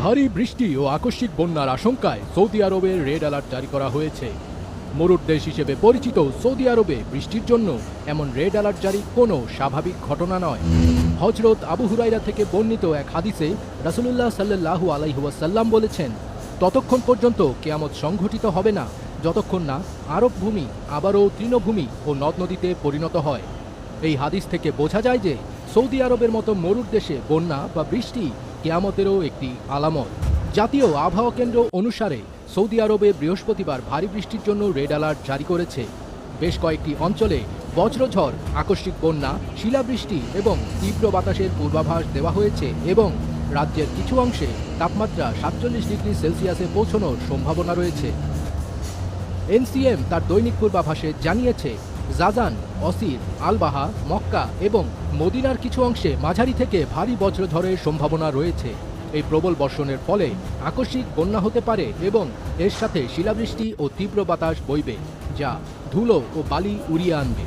ভারী বৃষ্টি ও আকস্মিক বন্যার আশঙ্কায় সৌদি আরবে রেড অ্যালার্ট জারি করা হয়েছে। মরুর দেশ হিসেবে পরিচিত সৌদি আরবে বৃষ্টির জন্য এমন রেড অ্যালার্ট জারি কোনো স্বাভাবিক ঘটনা নয়। হযরত আবু হুরায়রা থেকে বর্ণিত এক হাদিসে রাসূলুল্লাহ সাল্লাল্লাহু আলাইহি ওয়াসাল্লাম বলেছেন, ততক্ষণ পর্যন্ত কিয়ামত সংঘটিত হবে না যতক্ষণ না আরব ভূমি আবারও তৃণভূমি ও নদ নদীতে পরিণত হয়। এই হাদিস থেকে বোঝা যায় যে সৌদি আরবের মতো মরুর দেশে বন্যা বা বৃষ্টি কিয়ামতেরও একটি আলামত। জাতীয় আবহাওয়া কেন্দ্র অনুসারে সৌদি আরবে বৃহস্পতিবার ভারী বৃষ্টির জন্য রেড অ্যালার্ট জারি করেছে। বেশ কয়েকটি অঞ্চলে বজ্রঝড়, আকস্মিক বন্যা, শিলাবৃষ্টি এবং তীব্র বাতাসের পূর্বাভাস দেওয়া হয়েছে এবং রাজ্যের কিছু অংশে তাপমাত্রা ৪৭ ডিগ্রি সেলসিয়াসে পৌঁছানোর সম্ভাবনা রয়েছে। এনসিএম তার দৈনিক পূর্বাভাসে জানিয়েছে, জাজান, অসির, আলবাহা, মক্কা এবং মদিনার কিছু অংশে মাঝারি থেকে ভারী বজ্রঝড়ের সম্ভাবনা রয়েছে। এই প্রবল বর্ষণের ফলে আকস্মিক বন্যা হতে পারে এবং এর সাথে শিলাবৃষ্টি ও তীব্র বাতাস বইবে, যা ধুলো ও বালি উড়িয়ে আনবে।